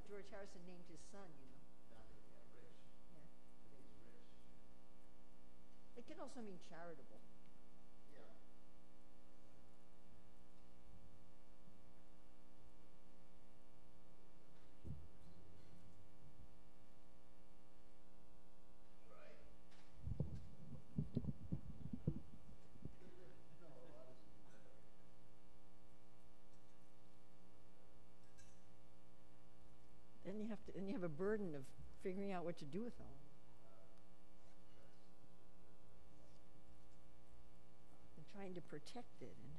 what George Harrison named his son, you know. Rich. Yeah. It means rich. It can also mean charitable. Yeah. Right. No, a lot is better. Then you have a burden of figuring out what to do with all. And trying to protect it. And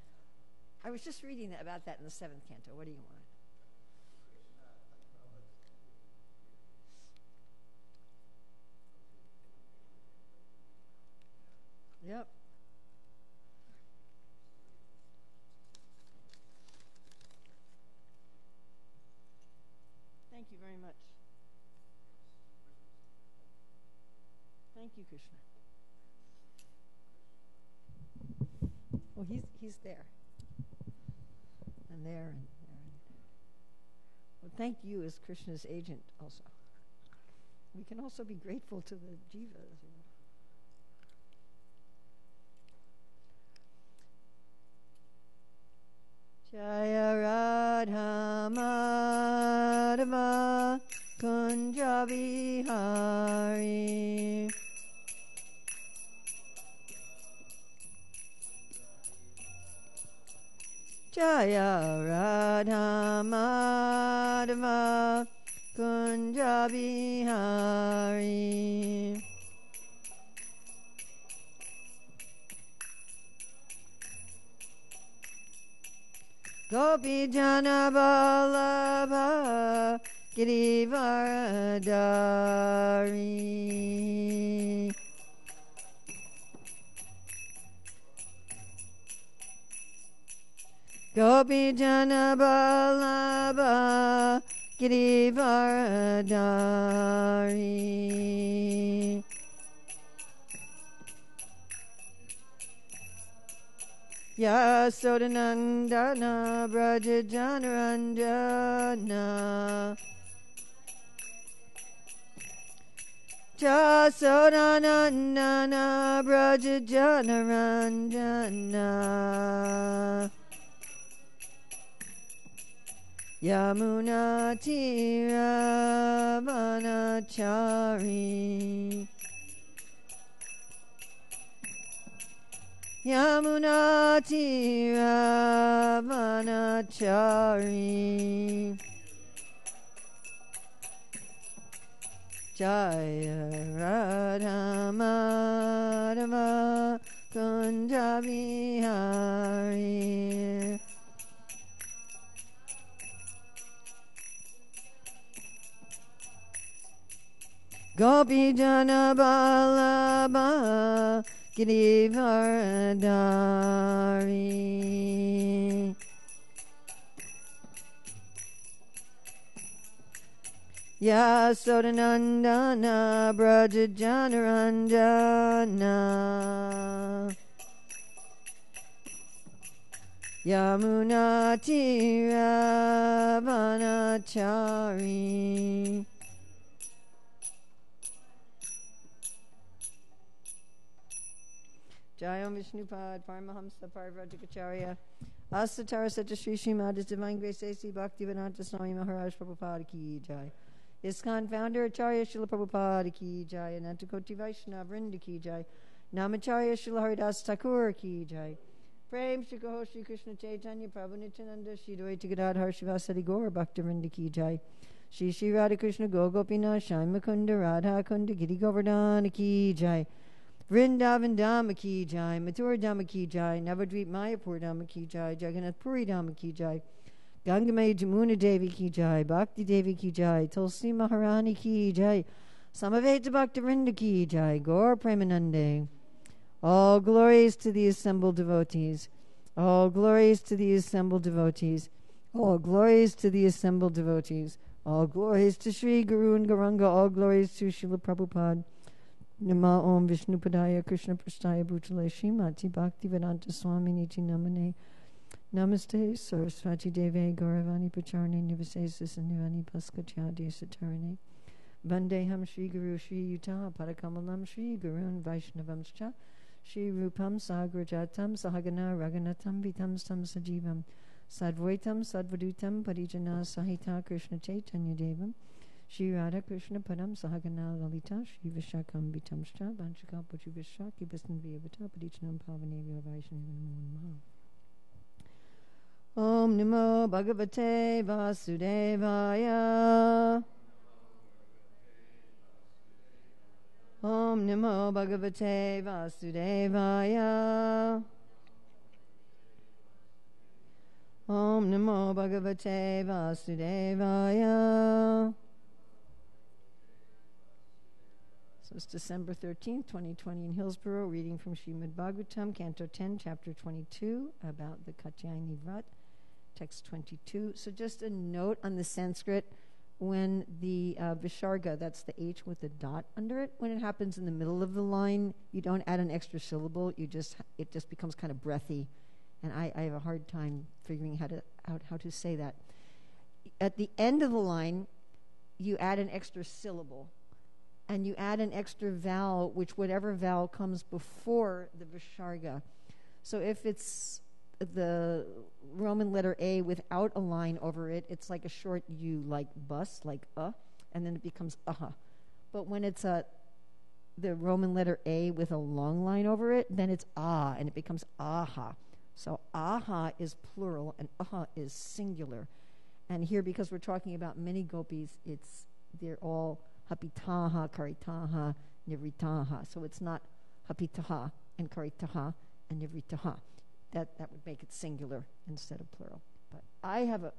I was just reading about that in the 7th canto. What do you want? Yep. Thank you very much. Thank you, Krishna. Well, he's there. And there and there. Well, thank you as Krishna's agent also. We can also be grateful to the jivas, you know. Jaya Radha Madhava Kunja Vihari. Jaya Radha Madhava Kunja Vihari. Gopi Jana Vallabha Girivaradari. Gopi Jana Vallabha Girivaradari. Yasodanandana Braja Janaranjana. Yasodanandana Braja Janaranjana. Yamuna Tira Vanachari. Yamuna Tira Vanachari. Jaya Radha Madhava Kunja Vihari. Gopi Jana Vallabha Girivaradari. Yasodanandana Braja Janaranjana. Yamuna Tira Vanachari. Jayam Vishnupad, Paramahamsa Parivrajacharya, Asatara Satyashri Srimad, His Divine Grace A.C. Bhaktivedanta Swami Maharaj Prabhupada Ki Jai. ISKCON founder Acharya Srila Prabhupada Ki Jai. Anantakoti Vaishnava Vrinda Ki Jai. Namacharya Srila Haridas Thakur Ki Jai. Prem Shri Kaho Shri Krishna Chaitanya Prabhu Nityananda Shri Dvaita Gadadhar Shivasadi Gaur Bhakta Vrinda Ki Jai. Shri Shri Radha Krishna Gogopina Shai Mukunda Radha Kunda Giri Govardhana Ki Jai. Vrindavan Dhamma Ki Jai, Mathura Dhamma Ki Jai, Navadvip Mayapur Dhamma Ki Jai, Jagannath Puri Dhamma Ki Jai, Gangamay Jamuna Devi Ki Jai, Bhakti Devi Ki Jai, Tulsi Maharani Ki Jai, Samaveta Bhakta Vrinda Ki Jai, Gaur Premanande. All glories to the assembled devotees. All glories to the assembled devotees. All glories to the assembled devotees. All glories to Sri Guru and Gauranga. All glories to Srila Prabhupada. Nama Om Vishnupadaya Krishna Prasthaya Bhutale Srimati Bhaktivedanta Swami Niti Namane Namaste Saraswati Deve Gauravani Pacharne Nivasesa Nivani Paskachadi Satarane Vandeham Shri Guru Shri Yuta Padakamalam Shri Gurun Vaishnavamscha Shri Rupam Sagrajatam Sahagana Raganatam Vitam Stam Sajivam Sadvaitam Sadvadutam Parijana Sahita Krishna Chaitanya Devam Shri Radha Krishna Padam Sahagana Lalita Shri Vishakam Vitamscha Vanchaka Pachu Vishaki Bistan Vyavata Parijanam Pavanevya Vaishnavam Om Namo Bhagavate Vasudevaya. Om Namo Bhagavate Vasudevaya. Om Namo Bhagavate Vasudevaya. So it's December 13th, 2020 in Hillsborough, reading from Srimad Bhagavatam, Canto 10, Chapter 22, about the Katyayani Vrat. Text 22. So just a note on the Sanskrit, when the Visarga, that's the H with the dot under it, when it happens in the middle of the line, you don't add an extra syllable, it just becomes kind of breathy. And I have a hard time figuring out how to say that. At the end of the line, you add an extra syllable, and you add an extra vowel, which whatever vowel comes before the Visarga. So if it's the Roman letter A without a line over it, it's like a short U, like bus, like and then it becomes aha. But when it's the Roman letter A with a long line over it, then it's ah, and it becomes aha. So aha is plural, and aha is singular. And here, because we're talking about many gopis, they're all hapitaha, karitaha, nivritaha. So it's not hapitaha and karitaha and nivritaha. That would make it singular instead of plural. But I have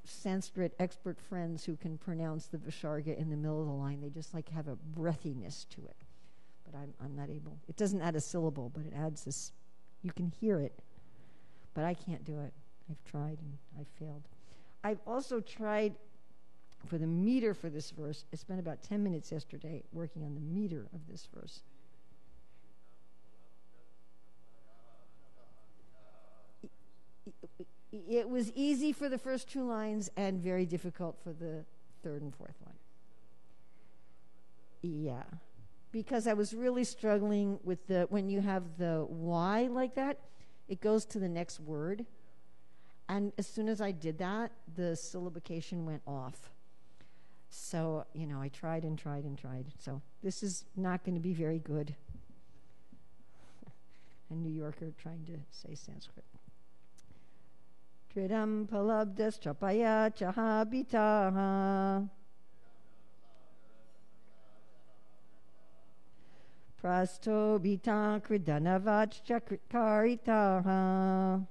Sanskrit expert friends who can pronounce the Visarga in the middle of the line. They just have a breathiness to it. But I'm not able. It doesn't add a syllable, but it adds this. You can hear it, but I can't do it. I've tried and I've failed. I've also tried for the meter for this verse. I spent about 10 minutes yesterday working on the meter of this verse. It was easy for the first two lines and very difficult for the third and fourth line. Yeah. Because I was really struggling with when you have the Y like that, it goes to the next word. And as soon as I did that, the syllabication went off. So, I tried and tried and tried. So this is not going to be very good. A New Yorker trying to say Sanskrit. Tridam palabdas chapaya chahabitaha. Prasto bita kridanavach chakrikaritaha.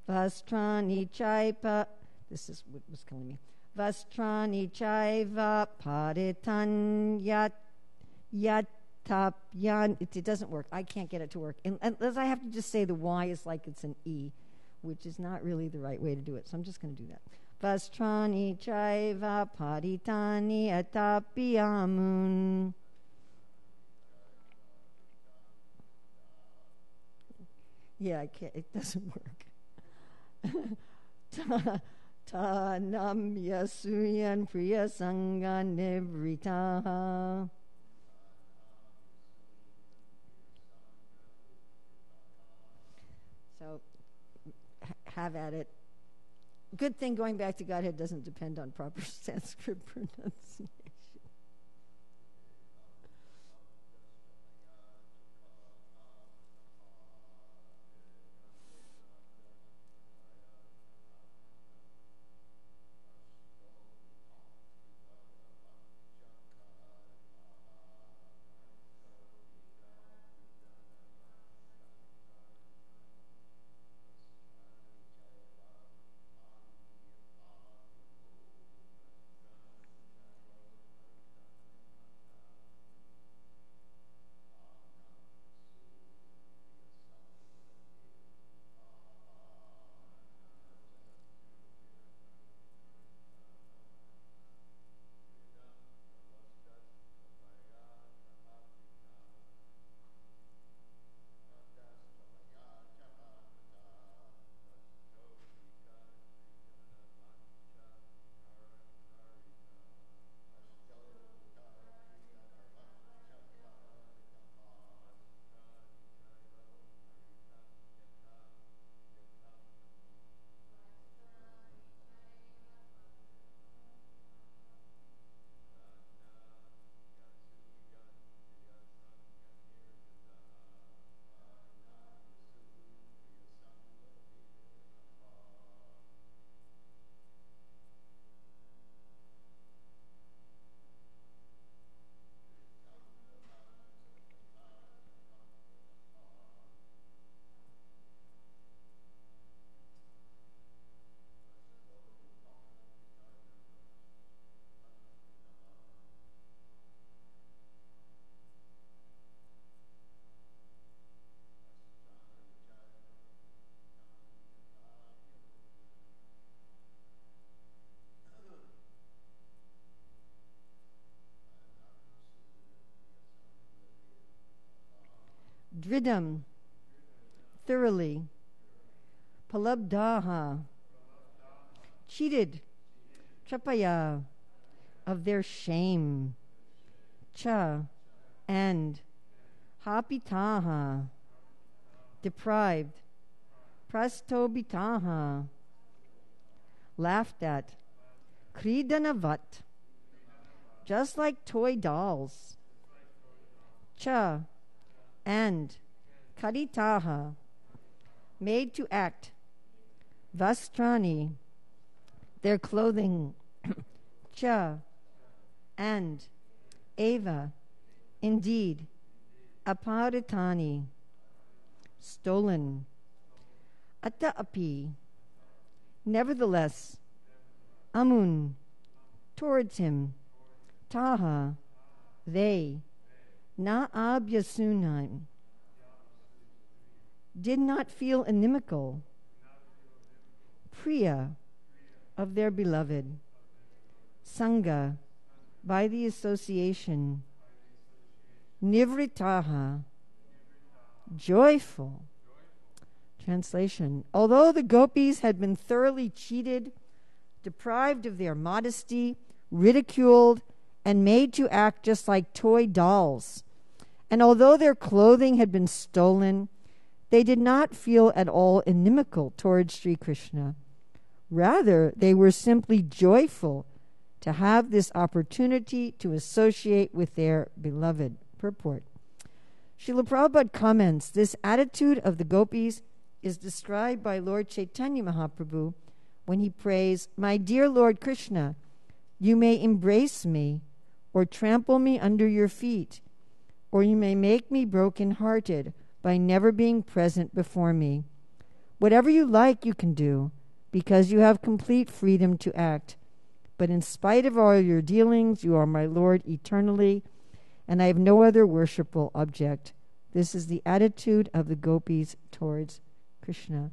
Vastrani chaipa. This is what was killing me. Vastrani chaiva paditan yatapyan. It doesn't work. I can't get it to work. Unless I have to just say the Y is like it's an E, which is not really the right way to do it. So I'm just going to do that. Vastrani chaiva paditani atapiyamun. Yeah, I can't. It doesn't work. Ta nam yasuyan priya sangha nivritaha. So have at it. Good thing going back to Godhead doesn't depend on proper Sanskrit pronunciation. Dridam, thoroughly. Palabdaha, cheated. Trapaya, of their shame. Cha, and. Hapitaha, deprived. Prastobitaha, laughed at. Kridanavat, just like toy dolls. Cha, and. Kaditaha, made to act. Vastrani, their clothing. Cha, and. Eva, indeed. Aparitani, stolen. Ataapi, nevertheless. Amun, towards him. Taha, they. Naabhyasunaim, did not feel inimical. Priya, of their beloved. Sangha, by the association. Nivritaha, joyful. Translation: although the gopis had been thoroughly cheated, deprived of their modesty, ridiculed, and made to act just like toy dolls, and although their clothing had been stolen, they did not feel at all inimical towards Sri Krishna. Rather, they were simply joyful to have this opportunity to associate with their beloved. Purport. Srila Prabhupada comments, this attitude of the gopis is described by Lord Chaitanya Mahaprabhu when he prays, "My dear Lord Krishna, you may embrace me or trample me under your feet, or you may make me broken-hearted by never being present before me. Whatever you like you can do, because you have complete freedom to act. But in spite of all your dealings, you are my Lord eternally, and I have no other worshipful object." This is the attitude of the gopis towards Krishna.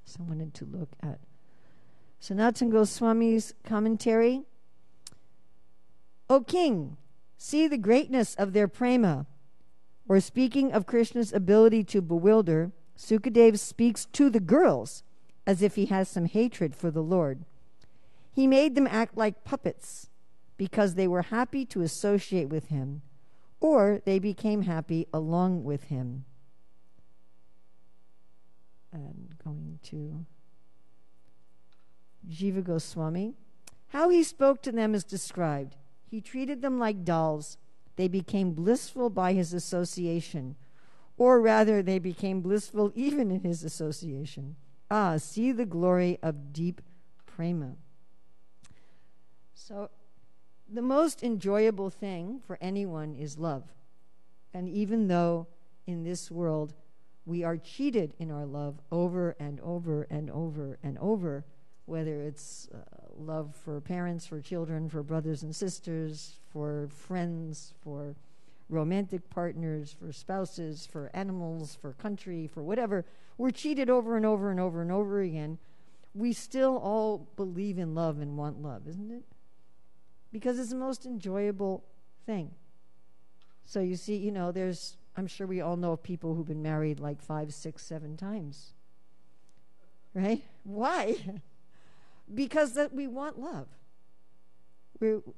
So I wanted to look at Sanatana Goswami's commentary. O king, see the greatness of their prema. Or speaking of Krishna's ability to bewilder, Sukadev speaks to the girls as if he has some hatred for the Lord. He made them act like puppets because they were happy to associate with him, or they became happy along with him. And going to Jiva Goswami. How he spoke to them is described. He treated them like dolls. They became blissful by his association, or rather, they became blissful even in his association. Ah, see the glory of deep prema. So, the most enjoyable thing for anyone is love. And even though in this world we are cheated in our love over and over and over and over, whether it's love for parents, for children, for brothers and sisters, for friends, for romantic partners, for spouses, for animals, for country, for whatever, we're cheated over and over and over and over again. We still all believe in love and want love, isn't it? Because it's the most enjoyable thing. So you see, I'm sure we all know of people who've been married like 5, 6, 7 times. Right? Why? Because that we want love.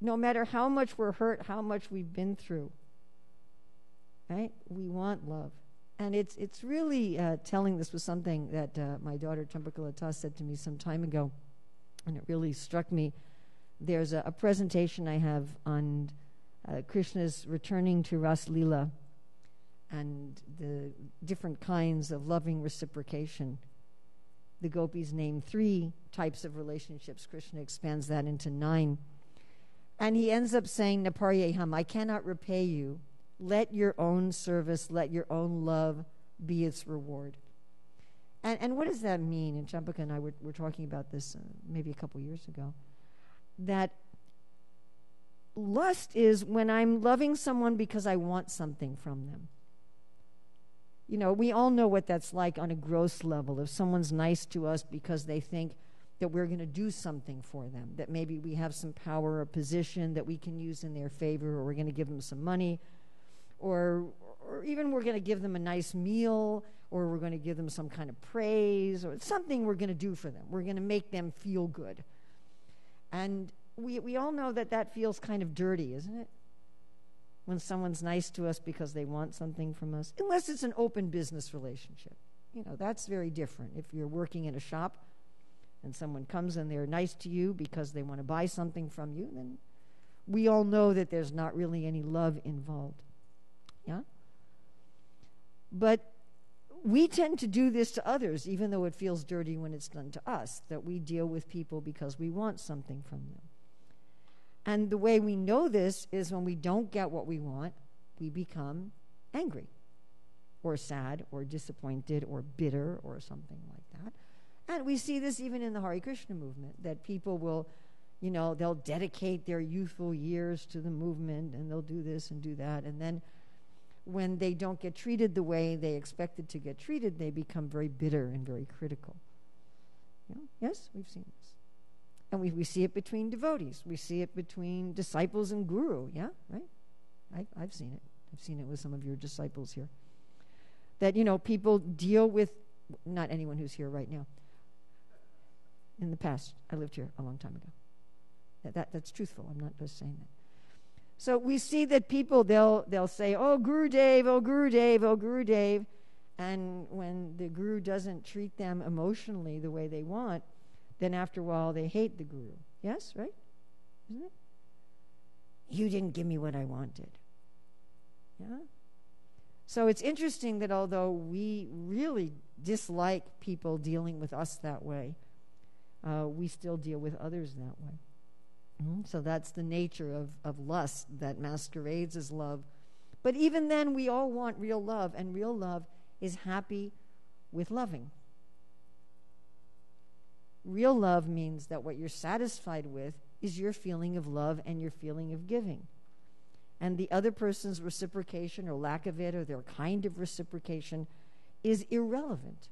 No matter how much we're hurt, how much we've been through, right? We want love. And it's really telling. This was something that my daughter Champakalata said to me some time ago, and it really struck me. There's a presentation I have on Krishna's returning to Ras Leela and the different kinds of loving reciprocation. The gopis name 3 types of relationships. Krishna expands that into 9. And he ends up saying, Naparyeham, I cannot repay you. Let your own service, let your own love be its reward. And what does that mean? And Champaka and I were talking about this maybe a couple years ago. That lust is when I'm loving someone because I want something from them. We all know what that's like on a gross level. If someone's nice to us because they think that we're going to do something for them, that maybe we have some power or position that we can use in their favor, or we're going to give them some money, or even we're going to give them a nice meal, or we're going to give them some kind of praise, or something we're going to do for them. We're going to make them feel good. And we all know that feels kind of dirty, isn't it? When someone's nice to us because they want something from us, unless it's an open business relationship. That's very different. If you're working in a shop and someone comes and they're nice to you because they want to buy something from you, then we all know that there's not really any love involved. Yeah? But we tend to do this to others, even though it feels dirty when it's done to us, that we deal with people because we want something from them. And the way we know this is when we don't get what we want, we become angry or sad or disappointed or bitter or something like that. And we see this even in the Hare Krishna movement, that people will, they'll dedicate their youthful years to the movement, and they'll do this and do that. And then when they don't get treated the way they expected to get treated, they become very bitter and very critical. Yes, we've seen this. And we see it between devotees. We see it between disciples and guru. Yeah, right? I've seen it. I've seen it with some of your disciples here. That, people deal with, not anyone who's here right now. In the past, I lived here a long time ago. That's truthful. I'm not just saying that. So we see that people, they'll say, oh, Gurudev, oh, Gurudev, oh, Gurudev. And when the guru doesn't treat them emotionally the way they want, then after a while they hate the guru. Yes, right? Isn't it? You didn't give me what I wanted. Yeah? So it's interesting that although we really dislike people dealing with us that way, we still deal with others that way. So that's the nature of lust that masquerades as love. But even then, we all want real love, and real love is happy with loving. Real love means that what you're satisfied with is your feeling of love and your feeling of giving. And the other person's reciprocation or lack of it, or their kind of reciprocation, is irrelevant.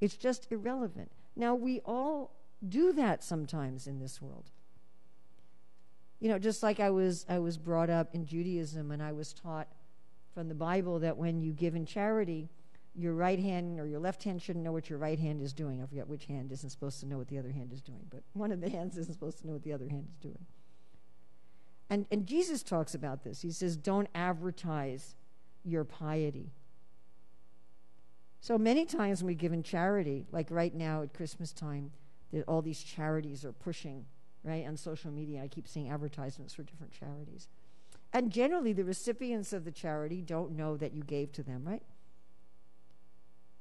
It's just irrelevant. Now, we all do that sometimes in this world. Just like I was brought up in Judaism, and I was taught from the Bible that when you give in charity, your right hand or your left hand shouldn't know what your right hand is doing. I forget which hand isn't supposed to know what the other hand is doing, but one of the hands isn't supposed to know what the other hand is doing. And Jesus talks about this. He says, don't advertise your piety. So many times when we give in charity, like right now at Christmas time, all these charities are pushing, right, on social media. I keep seeing advertisements for different charities. And generally, the recipients of the charity don't know that you gave to them, right?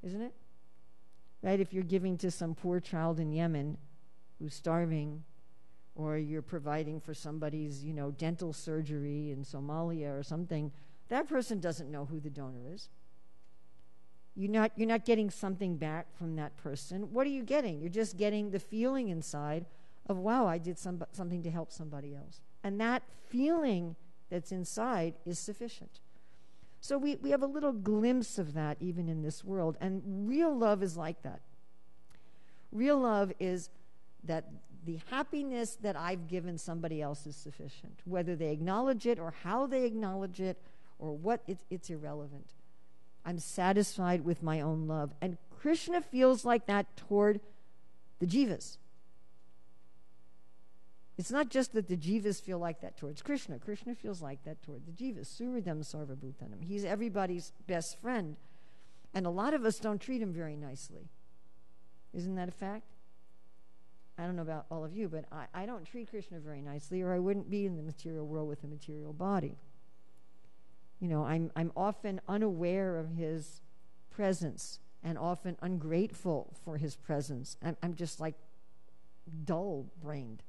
Isn't it? Right? If you're giving to some poor child in Yemen who's starving, or you're providing for somebody's, dental surgery in Somalia or something, that person doesn't know who the donor is. You're not getting something back from that person. What are you getting? You're just getting the feeling inside of, wow, I did something to help somebody else. And that feeling that's inside is sufficient. So we have a little glimpse of that even in this world. And real love is like that. Real love is that the happiness that I've given somebody else is sufficient. Whether they acknowledge it or how they acknowledge it or what, it's irrelevant. I'm satisfied with my own love. And Krishna feels like that toward the jivas. It's not just that the jivas feel like that towards Krishna. Krishna feels like that toward the jivas. Suridam sarvabhutanam. He's everybody's best friend. And a lot of us don't treat him very nicely. Isn't that a fact? I don't know about all of you, but I don't treat Krishna very nicely, or I wouldn't be in the material world with a material body. I'm often unaware of his presence and often ungrateful for his presence. I'm just like dull-brained.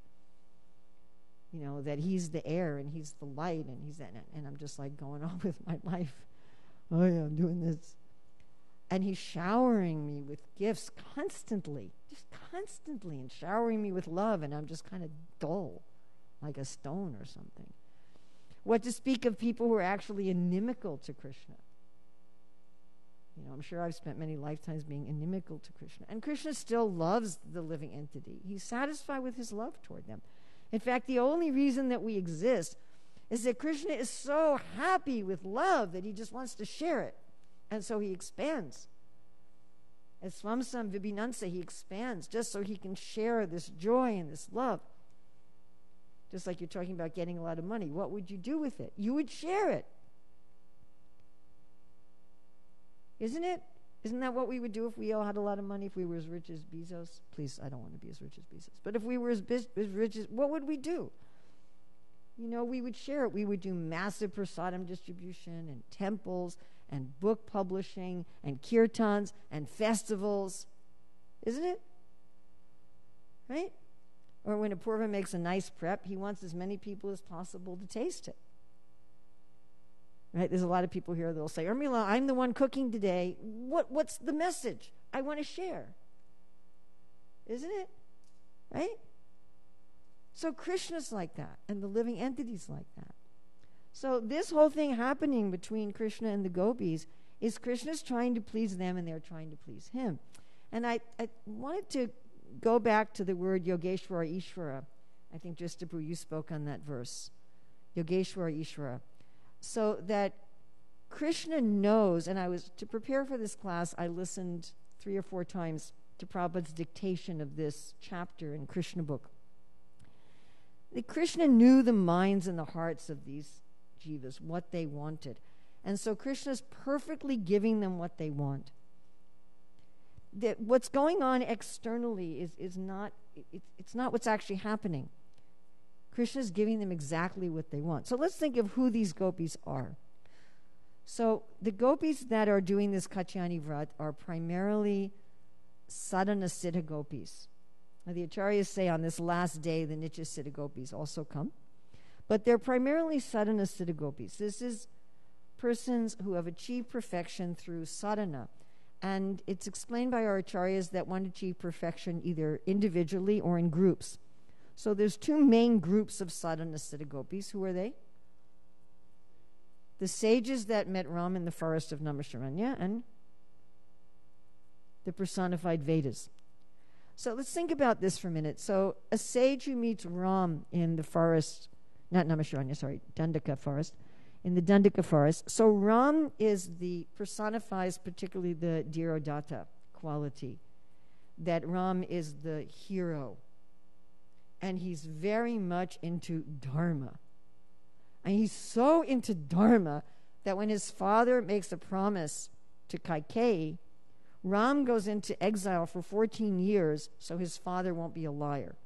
That he's the air and he's the light and he's that, and I'm just like going on with my life. Oh yeah, I'm doing this. And he's showering me with gifts constantly, and showering me with love, and I'm just kind of dull, like a stone or something. What to speak of people who are actually inimical to Krishna? I'm sure I've spent many lifetimes being inimical to Krishna. And Krishna still loves the living entity. He's satisfied with his love toward them. In fact, the only reason that we exist is that Krishna is so happy with love that he just wants to share it. And so he expands. As Swamsam Vibhinansa, he expands just so he can share this joy and this love. Just like you're talking about getting a lot of money. What would you do with it? You would share it. Isn't it? Isn't that what we would do if we all had a lot of money, if we were as rich as Bezos? Please, I don't want to be as rich as Bezos. But if we were as rich as, what would we do? You know, we would share it. We would do massive prasadam distribution and temples and book publishing and kirtans and festivals. Isn't it? Right? Or when a Purva makes a nice prep, he wants as many people as possible to taste it. Right? There's a lot of people here that will say, Urmila, I'm the one cooking today. What's the message? I want to share. Isn't it? Right? So Krishna's like that, and the living entity's like that. So this whole thing happening between Krishna and the gopis is Krishna's trying to please them, and they're trying to please him. And I wanted to go back to the word Yogeshwara Ishvara. I think Jistabu, you spoke on that verse. Yogeshwara Ishvara. So that Krishna knows, and to prepare for this class, I listened 3 or 4 times to Prabhupada's dictation of this chapter in Krishna book. That Krishna knew the minds and the hearts of these jivas, what they wanted. And so Krishna's perfectly giving them what they want. That what's going on externally is not, it's not what's actually happening. Krishna's giving them exactly what they want. So let's think of who these gopis are. So the gopis that are doing this Katyani Vrat are primarily sadhana siddha gopis. Now the acharyas say on this last day the nitya siddha gopis also come. But they're primarily sadhana siddha gopis. This is persons who have achieved perfection through sadhana. And it's explained by our acharyas that one achieve perfection either individually or in groups. So there's 2 main groups of sadhana siddha gopis. Who are they? The sages that met Ram in the forest of Namasharanya and the personified Vedas. So let's think about this for a minute. So a sage who meets Ram in the forest, not Namasharanya, sorry, Dandaka forest, in the Dandaka forest. So Ram personifies particularly the Dhirodatta quality, that Ram is the hero. And he's very much into dharma. And he's so into dharma that when his father makes a promise to Kaikeyi, Ram goes into exile for 14 years so his father won't be a liar.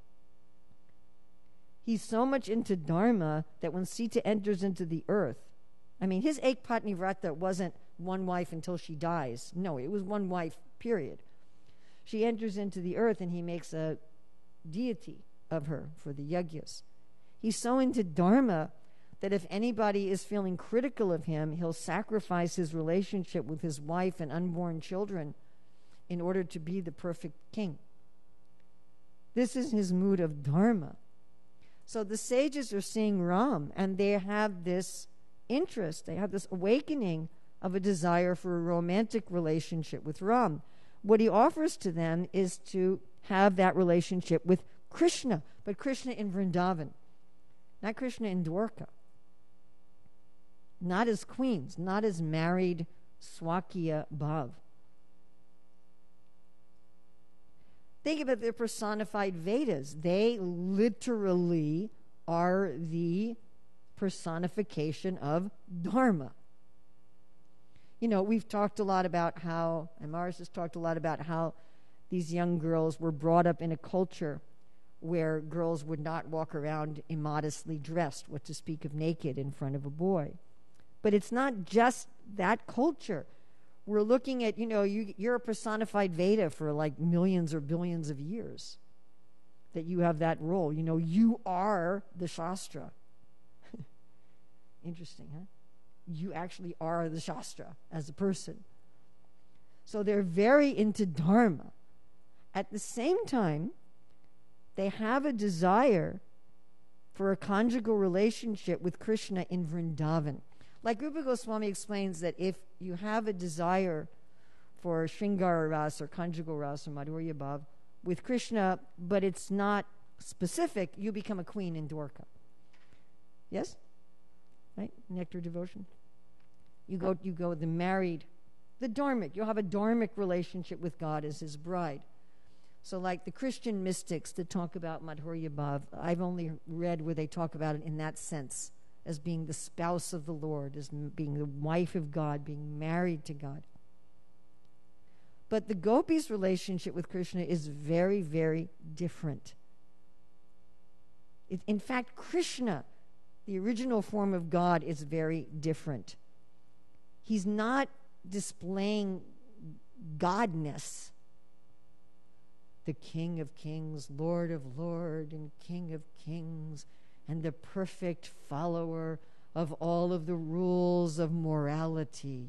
He's so much into dharma that when Sita enters into the earth, I mean, his Ekpatni Vrata wasn't one wife until she dies. No, it was one wife, period. She enters into the earth and he makes a deity of her for the yagyas. He's so into dharma that if anybody is feeling critical of him, he'll sacrifice his relationship with his wife and unborn children in order to be the perfect king. This is his mood of dharma. So the sages are seeing Ram, and they have this interest, they have this awakening of a desire for a romantic relationship with Ram. What he offers to them is to have that relationship with Krishna, but Krishna in Vrindavan, not Krishna in Dwarka. Not as queens, not as married Swakiya Bhav. Think about their personified Vedas. They literally are the personification of Dharma. You know, we've talked a lot about how, and Mars has talked a lot about how these young girls were brought up in a culture where girls would not walk around immodestly dressed, what to speak of naked in front of a boy. But it's not just that culture. We're looking at, you know, you're a personified Veda for like millions or billions of years, that you have that role. You know, you are the Shastra. Interesting, huh? You actually are the Shastra as a person. So they're very into Dharma. At the same time, they have a desire for a conjugal relationship with Krishna in Vrindavan. Like Rupa Goswami explains that if you have a desire for Shringara Ras or conjugal Ras or Madhurya Bhav with Krishna, but it's not specific, you become a queen in Dwarka. Yes? right? Nectar devotion. You go the married, the dharmic. You'll have a dharmic relationship with God as his bride. So like the Christian mystics that talk about Madhurya Bhav, I've only read where they talk about it in that sense, as being the spouse of the Lord, as being the wife of God, being married to God. But the gopis' relationship with Krishna is very, very different. In fact, Krishna, the original form of God, is very different. He's not displaying godness. The King of Kings, Lord of Lords, and King of Kings, and the perfect follower of all of the rules of morality.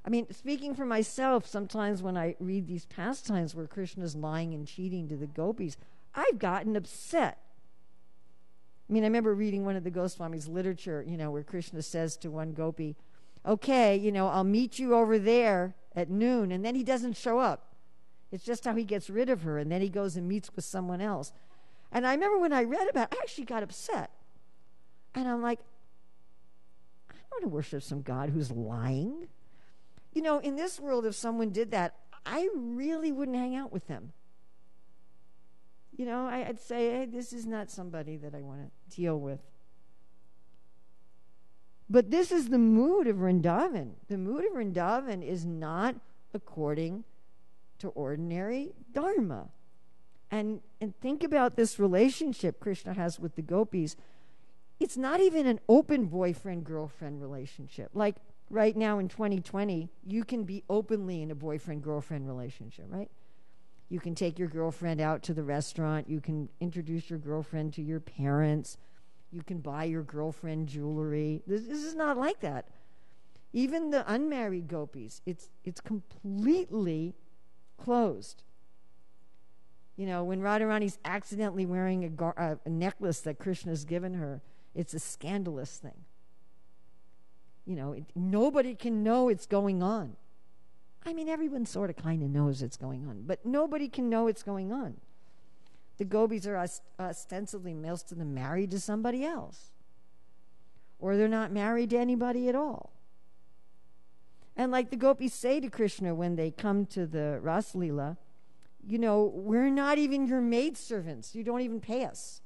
I mean, speaking for myself, sometimes when I read these pastimes where Krishna's lying and cheating to the gopis, I've gotten upset. I mean, I remember reading one of the Goswami's literature, where Krishna says to one gopi, okay, I'll meet you over there at noon, and then he doesn't show up. It's just how he gets rid of her, and then he goes and meets with someone else. And I remember when I read about it, I actually got upset. And I'm like, I don't want to worship some God who's lying. In this world, if someone did that, I really wouldn't hang out with them. I'd say, hey, this is not somebody that I want to deal with. But this is the mood of Vrindavan. The mood of Vrindavan is not according to ordinary dharma. And think about this relationship Krishna has with the gopis. It's not even an open boyfriend-girlfriend relationship. Like right now in 2020, you can be openly in a boyfriend-girlfriend relationship, right? You can take your girlfriend out to the restaurant. You can introduce your girlfriend to your parents. You can buy your girlfriend jewelry. This is not like that. Even the unmarried gopis, it's completely closed. When Radharani's accidentally wearing a necklace that Krishna's given her, it's a scandalous thing. Nobody can know it's going on. I mean, everyone sort of kind of knows it's going on, but nobody can know it's going on. The gopis are ostensibly, most of them, married to somebody else. Or they're not married to anybody at all. And like the gopis say to Krishna when they come to the Ras Leela, we're not even your maidservants. You don't even pay us.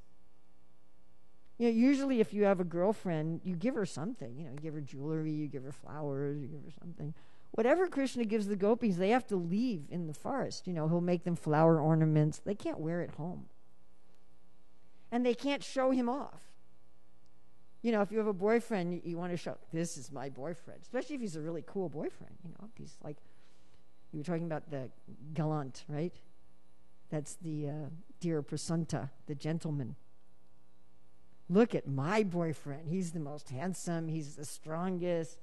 Usually if you have a girlfriend, you give her something. You give her jewelry, you give her flowers, you give her something. Whatever Krishna gives the gopis, they have to leave in the forest. He'll make them flower ornaments. They can't wear it home. And they can't show him off. If you have a boyfriend, you want to show, this is my boyfriend. Especially if he's a really cool boyfriend. If he's like, you were talking about the gallant, right? That's the dear prasanta, the gentleman. Look at my boyfriend. He's the most handsome. He's the strongest.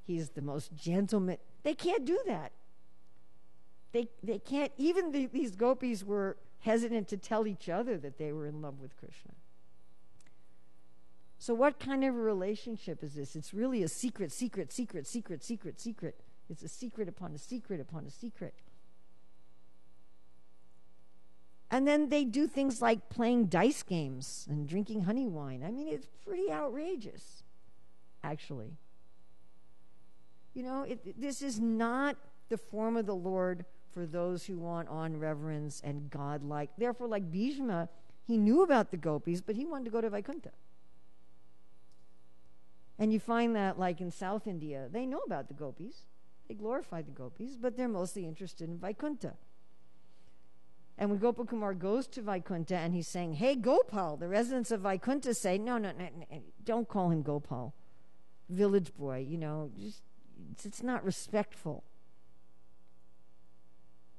He's the most gentleman. They can't do that. They can't. Even these gopis were hesitant to tell each other that they were in love with Krishna. So what kind of a relationship is this? It's really a secret. It's a secret upon a secret upon a secret. And then they do things like playing dice games and drinking honey wine. I mean, it's pretty outrageous, actually. This is not the form of the Lord for those who want on reverence and godlike. Therefore, like Bhishma, he knew about the gopis, but he wanted to go to Vaikuntha. And you find that, like in South India, they know about the gopis. They glorify the gopis, but they're mostly interested in Vaikuntha. And when Gopakumar goes to Vaikuntha and he's saying, hey, Gopal, the residents of Vaikuntha say, no, don't call him Gopal. Village boy, it's not respectful.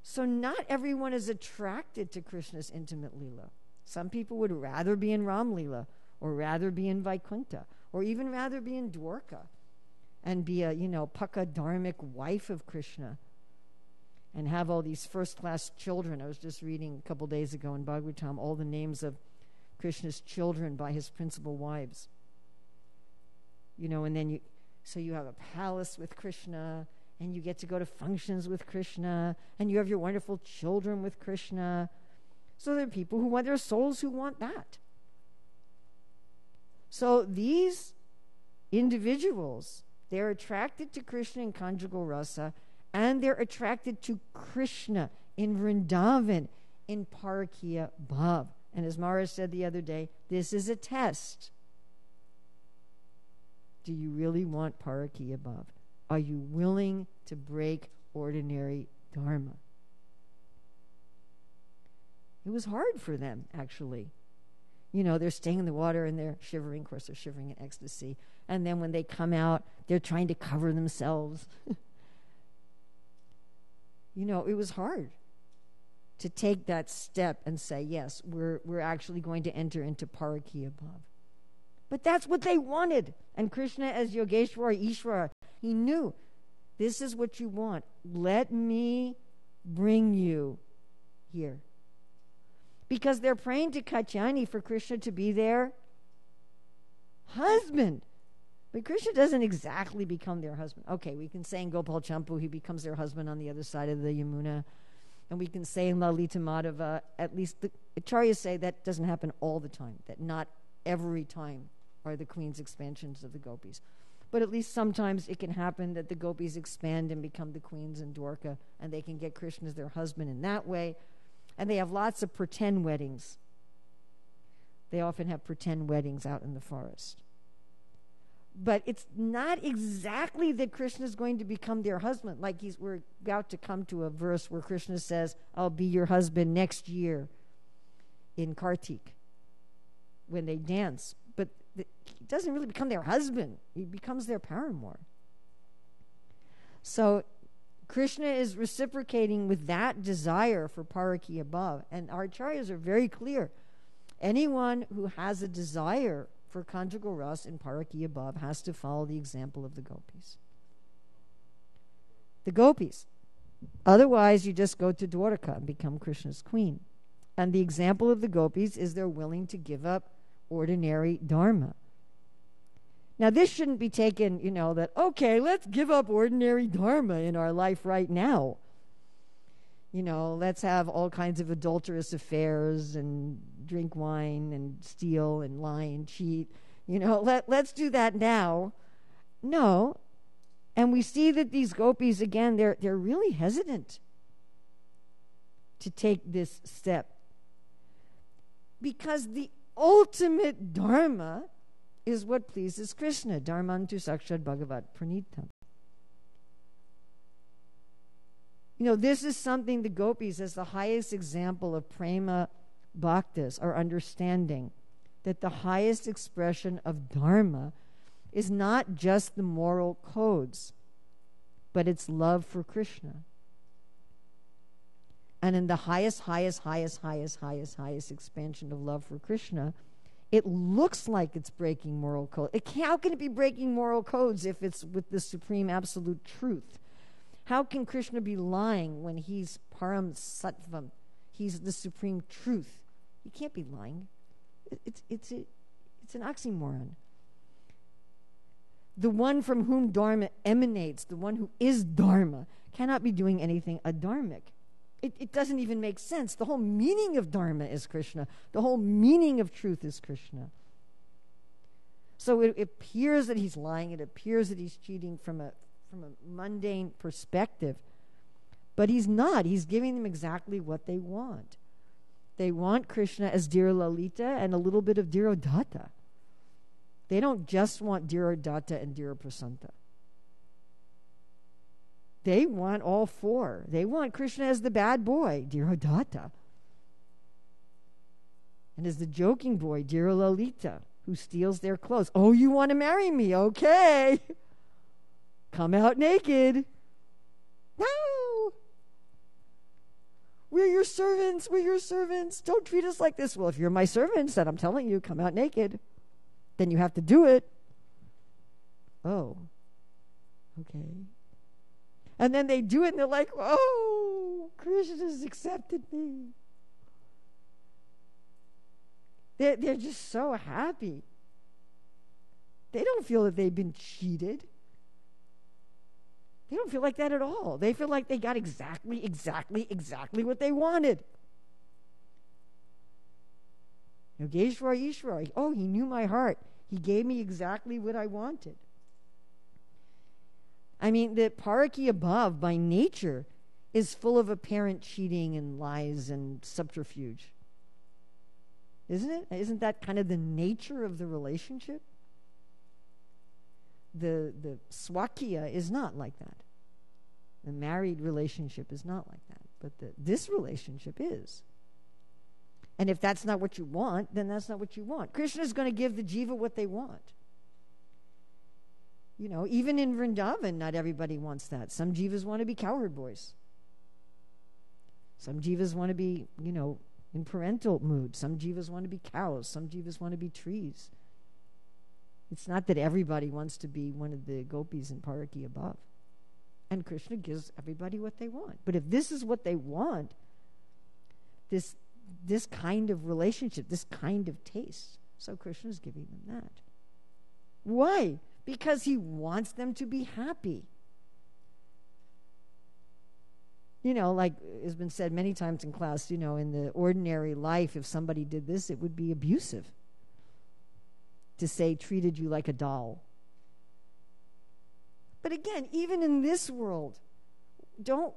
So not everyone is attracted to Krishna's intimate Leela. Some people would rather be in Ram Leela, or rather be in Vaikuntha, or even rather be in Dwarka and be a, Paka Dharmic wife of Krishna and have all these first-class children. I was just reading a couple days ago in Bhagavatam all the names of Krishna's children by his principal wives. And then you have a palace with Krishna, and you get to go to functions with Krishna, and you have your wonderful children with Krishna. So there are people there are souls who want that. So these individuals, they're attracted to Krishna in conjugal rasa, and they're attracted to Krishna in Vrindavan in Parakiya Bhav. And as Maharaj said the other day, this is a test. Do you really want Parakiya Bhav? Are you willing to break ordinary dharma? It was hard for them, actually. You know, they're staying in the water and they're shivering. Of course, they're shivering in ecstasy. And then when they come out, they're trying to cover themselves. You know, it was hard to take that step and say, yes, we're actually going to enter into Parakiya Bhav. But that's what they wanted. And Krishna, as Yogeshwara, Ishvara, he knew, this is what you want. Let me bring you here. Because they're praying to Katyani for Krishna to be their husband. But Krishna doesn't exactly become their husband. Okay, we can say in Gopal Champu, he becomes their husband on the other side of the Yamuna. And we can say in Lalita Madhava, at least the Acharyas say that doesn't happen all the time, that not every time are the queen's expansions of the gopis. But at least sometimes it can happen that the gopis expand and become the queens in Dwarka, and they can get Krishna as their husband in that way. And they have lots of pretend weddings. They often have pretend weddings out in the forest. But it's not exactly that Krishna is going to become their husband. Like we're about to come to a verse where Krishna says, I'll be your husband next year in Kartik when they dance. But he doesn't really become their husband. He becomes their paramour. So Krishna is reciprocating with that desire for Parakiya Bhav. And our acharyas are very clear. Anyone who has a desire for conjugal rasa in Parakiya Bhav has to follow the example of the gopis. The gopis. Otherwise, you just go to Dwarka and become Krishna's queen. And the example of the gopis is they're willing to give up ordinary dharma. Now, this shouldn't be taken, that, okay, let's give up ordinary dharma in our life right now. Let's have all kinds of adulterous affairs and drink wine and steal and lie and cheat. Let's do that now. No. And we see that these gopis, again, they're really hesitant to take this step. Because the ultimate dharma is what pleases Krishna. Dharmantu sakshat bhagavat pranitam. This is something the gopis, as the highest example of prema bhaktas, are understanding. That the highest expression of dharma is not just the moral codes, but it's love for Krishna. And in the highest expansion of love for Krishna, it looks like it's breaking moral code. How can it be breaking moral codes if it's with the supreme absolute truth? How can Krishna be lying when he's param sattvam? He's the supreme truth. He can't be lying. It's an oxymoron. The one from whom dharma emanates, the one who is dharma, cannot be doing anything adharmic. It doesn't even make sense. The whole meaning of dharma is Krishna. The whole meaning of truth is Krishna. So it appears that he's lying. It appears that he's cheating from a mundane perspective. But he's not. He's giving them exactly what they want. They want Krishna as Dhira Lalita and a little bit of Dhira Datta. They don't just want Dhira Datta and Dhira Prasanta. They want all four. They want Krishna as the bad boy, Dhira Datta. And as the joking boy, Dhira Lalita, who steals their clothes. Oh, you want to marry me? Okay. Come out naked. No. We're your servants. We're your servants. Don't treat us like this. Well, if you're my servants, then I'm telling you, come out naked. Then you have to do it. Oh. Okay. And then they do it and they're like, oh, Krishna's accepted me. They're just so happy. They don't feel that they've been cheated. They don't feel like that at all. They feel like they got exactly what they wanted. Yogeshwara Ishvara, oh, he knew my heart. He gave me exactly what I wanted. I mean, the paraki above by nature is full of apparent cheating and lies and subterfuge. Isn't it? Isn't that kind of the nature of the relationship? The swakya is not like that. The married relationship is not like that. But this relationship is. And if that's not what you want, then that's not what you want. Krishna is going to give the jiva what they want. You know, even in Vrindavan, not everybody wants that. Some jivas want to be cowherd boys. Some jivas want to be, you know, in parental mood. Some jivas want to be cows. Some jivas want to be trees. It's not that everybody wants to be one of the gopis in Paraki above. And Krishna gives everybody what they want. But if this is what they want, this kind of relationship, this kind of taste, so Krishna is giving them that. Why? Because he wants them to be happy. You know, like has been said many times in class, you know, in the ordinary life, if somebody did this, it would be abusive to say treated you like a doll. But again, even in this world, don't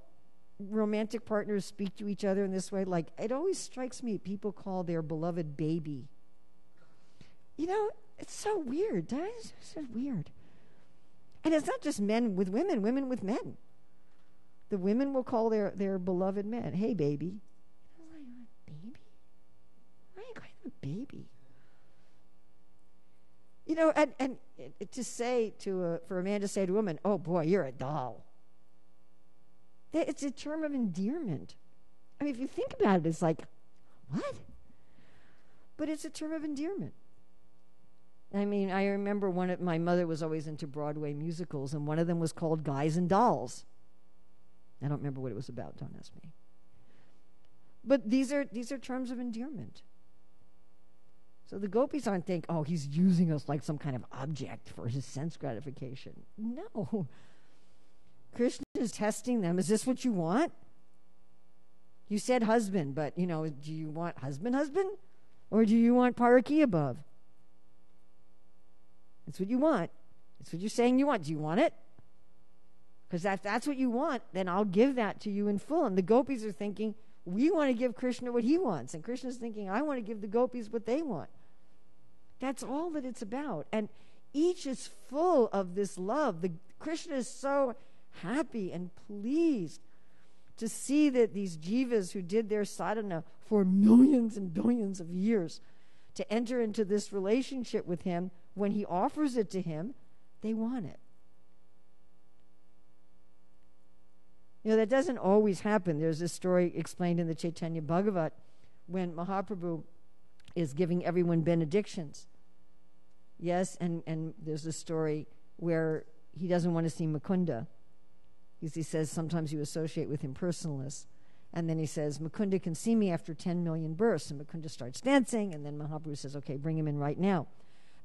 romantic partners speak to each other in this way? Like, it always strikes me, people call their beloved baby. You know, it's so weird. It's so weird. And it's not just men with women with men. The women will call their beloved men, hey, baby. I'm like, baby? Why are you calling him a baby? You know, and to say for a man to say to a woman, oh boy, you're a doll. It's a term of endearment. I mean, if you think about it, it's like, what? But it's a term of endearment. I mean, I remember my mother was always into Broadway musicals, and one of them was called Guys and Dolls. I don't remember what it was about, don't ask me. But these are terms of endearment. So the gopis aren't thinking, oh, he's using us like some kind of object for his sense gratification. No. Krishna is testing them. Is this what you want? You said husband, but, you know, do you want husband? Or do you want paraki above? It's what you want. It's what you're saying you want. Do you want it? Because if that's what you want, then I'll give that to you in full. And the gopis are thinking, we want to give Krishna what he wants. And Krishna's thinking, I want to give the gopis what they want. That's all that it's about. And each is full of this love. Krishna is so happy and pleased to see that these jivas who did their sadhana for millions and billions of years to enter into this relationship with him, when he offers it to him, they want it. You know, that doesn't always happen. There's this story explained in the Chaitanya Bhagavat when Mahaprabhu is giving everyone benedictions. Yes, and there's a story where he doesn't want to see Mukunda, because he says sometimes you associate with impersonalists. And then he says, Mukunda can see me after 10 million births. And Mukunda starts dancing, and then Mahaprabhu says, okay, bring him in right now.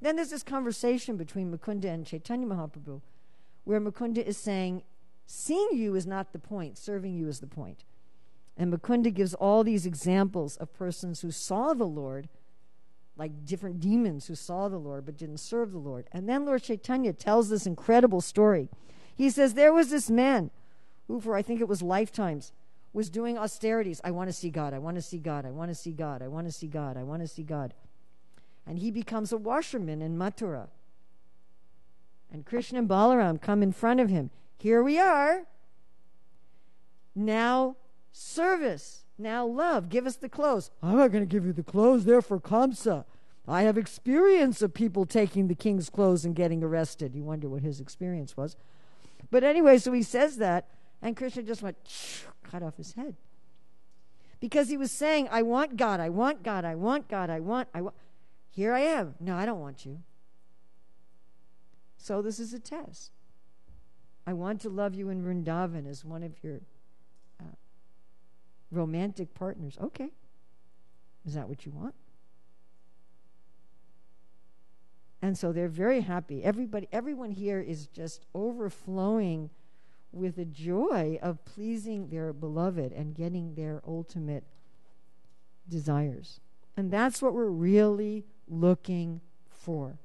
Then there's this conversation between Mukunda and Chaitanya Mahaprabhu, where Mukunda is saying, seeing you is not the point, serving you is the point. And Mukunda gives all these examples of persons who saw the Lord, like different demons who saw the Lord but didn't serve the Lord. And then Lord Chaitanya tells this incredible story. He says, there was this man who, for I think it was lifetimes, was doing austerities. I want to see God, I want to see God, I want to see God, I want to see God, I want to see God. And he becomes a washerman in Mathura. And Krishna and Balaram come in front of him. Here we are. Now service. Now love. Give us the clothes. I'm not going to give you the clothes. They're for Kamsa. I have experience of people taking the king's clothes and getting arrested. You wonder what his experience was. But anyway, so he says that, and Krishna just went, cut off his head. Because he was saying, I want God, I want God, I want God, I want. Here I am. No, I don't want you. So this is a test. I want to love you in Vrindavan as one of your romantic partners. Okay. Is that what you want? And so they're very happy. Everyone here is just overflowing with the joy of pleasing their beloved and getting their ultimate desires. And that's what we're really looking for.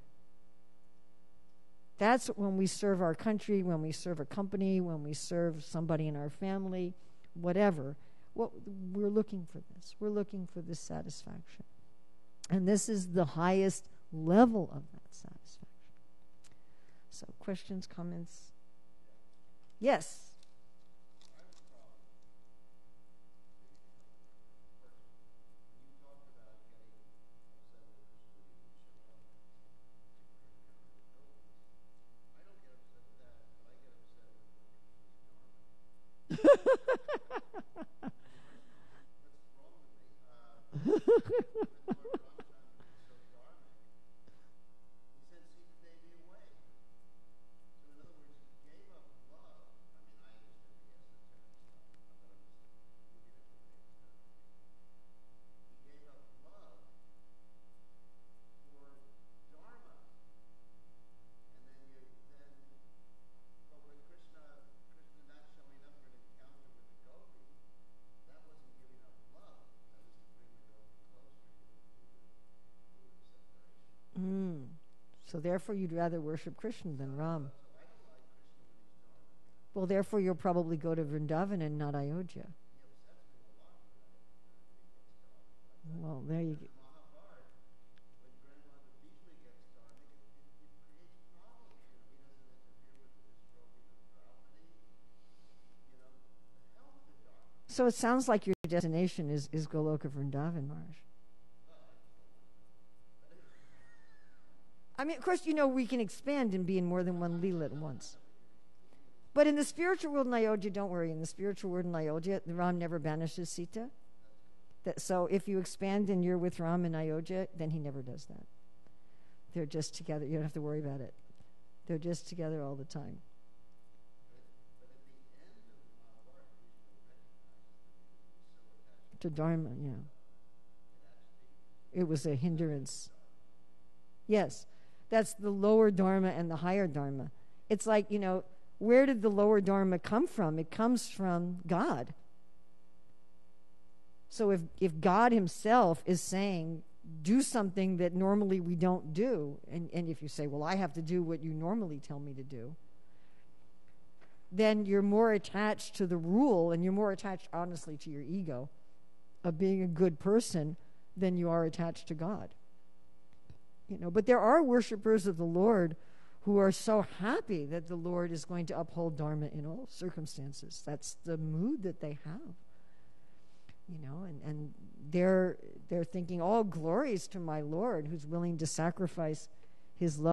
That's when we serve our country, when we serve a company, when we serve somebody in our family, whatever. We're looking for this. We're looking for this satisfaction. And this is the highest level of that satisfaction. So, questions, comments? Yes. So therefore you'd rather worship Krishna than Ram. Well, therefore you'll probably go to Vrindavan and not Ayodhya. Well, there you go. So it sounds like your destination is Goloka Vrindavan, Maharaj. I mean, of course, we can expand and be in more than one Leela at once. But in the spiritual world in Ayodhya, don't worry. In the spiritual world in Ayodhya, Ram never banishes Sita. So if you expand and you're with Ram in Ayodhya, then he never does that. They're just together. You don't have to worry about it. They're just together all the time. To Dharma, yeah. It was a hindrance. Yes. That's the lower Dharma and the higher Dharma. It's like, where did the lower Dharma come from? It comes from God. So if God himself is saying, do something that normally we don't do, and if you say, well, I have to do what you normally tell me to do, then you're more attached to the rule, and you're more attached, honestly, to your ego of being a good person than you are attached to God. But there are worshipers of the Lord who are so happy that the Lord is going to uphold Dharma in all circumstances. That's the mood that they have. And they're thinking, all glories to my Lord who's willing to sacrifice his love